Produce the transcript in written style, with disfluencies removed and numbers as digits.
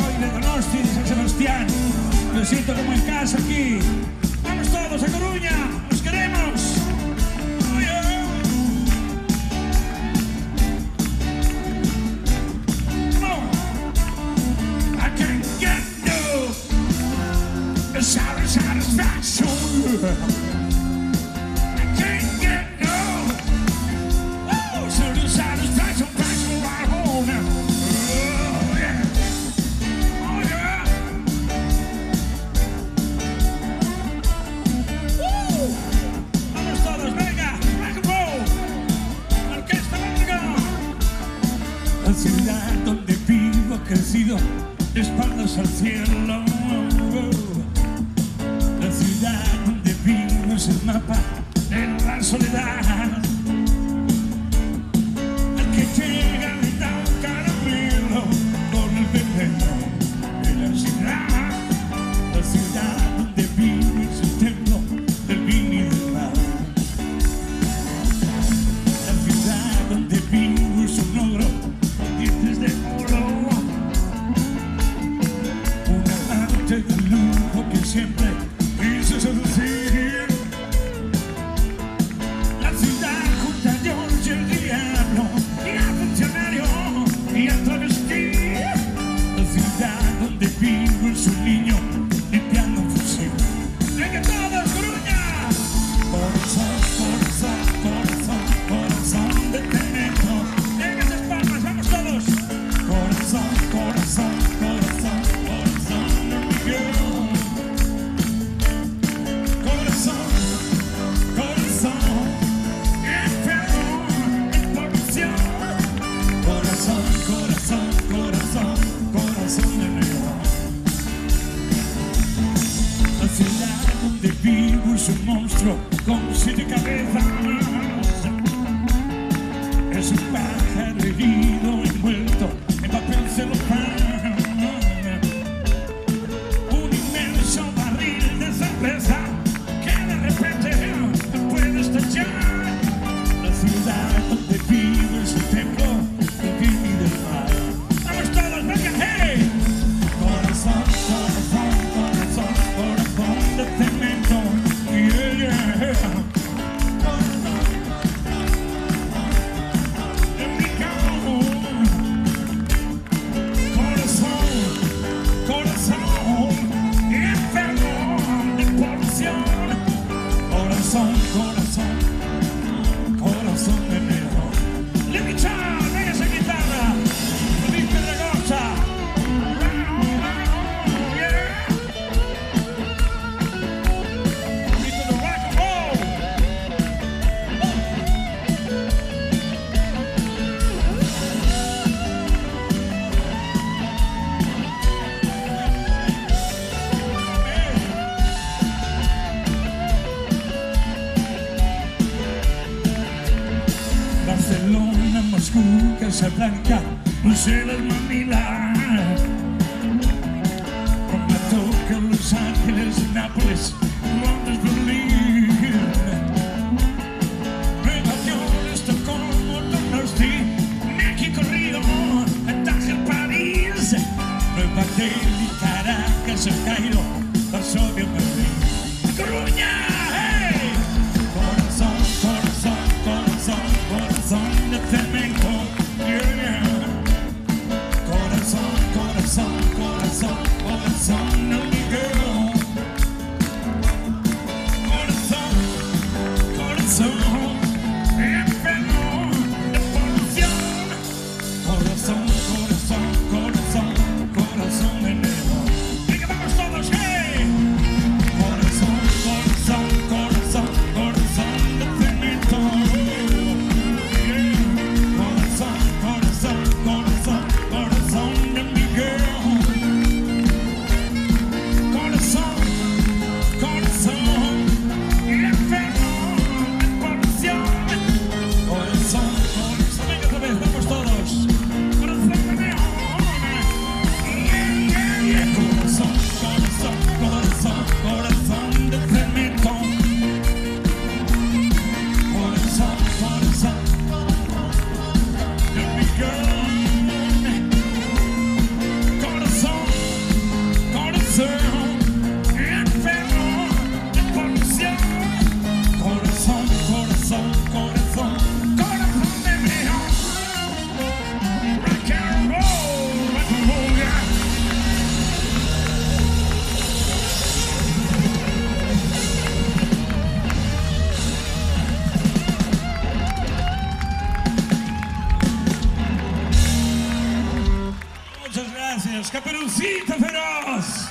soy de Donosti, de San Sebastián. Me siento como en casa aquí. Vamos todos a Coruña, os queremos. Satisfaction. I can't get no. Oh, so the satisfaction right home now. Oh yeah, oh yeah. Woo. Vamos todos, venga, rock and roll. Orquesta, venga. La ciudad donde vivo crecido, de espaldas al cielo. La ciudad donde vivo es el mapa de la soledad. Al que llega le da un caramelo con el veneno de la ciudad. La ciudad donde vivo es el templo del vino y del mar. La ciudad donde vivo es un ogro con dientes de oro. Un amante de lujo que siempre quiso seducir. La ciudad junto a Dios y el diablo, y al funcionario y al travesti. La ciudad donde vivo es un niño limpiando un fusil. ¡Venga todos, Coruña! Corazón, corazón, corazón, corazón de cemento. ¡Venga esas palmas, vamos todos! Corazón, corazón, corazón, corazón de Miguel. Es un monstruo con 7 cabezas. Es un pájaro herido envuelto en papel celofán. Un inmenso barril de cerveza que de repente puede estallar. La ciudad donde vivo es el templo del vino y del mar. ¡Vamos todos, venga, hey! Corazón, corazón, corazón, corazón de cemento. Barcelona, Moscú, Casablanca, Bruselas, Manila, Roma, Tokio, Los Ángeles, Nápoles, Londres, Berlín, Nueva York, Estocolmo, Donosti, México, Río, Tánger, París, Nueva Delhi, Caracas, El Cairo, Varsovia, Berlín, Coruña. Corazón de cemento, yeah. Corazón, corazón, corazón, corazón de Miguel. Corazón, corazón, enfermo de polución. Corazón, corazón, corazón, corazón de negro. Venga, vamos todos, hey. Corazón, corazón, corazón, corazón de cemento. Corazón de Miguel. Caperucita Feroz.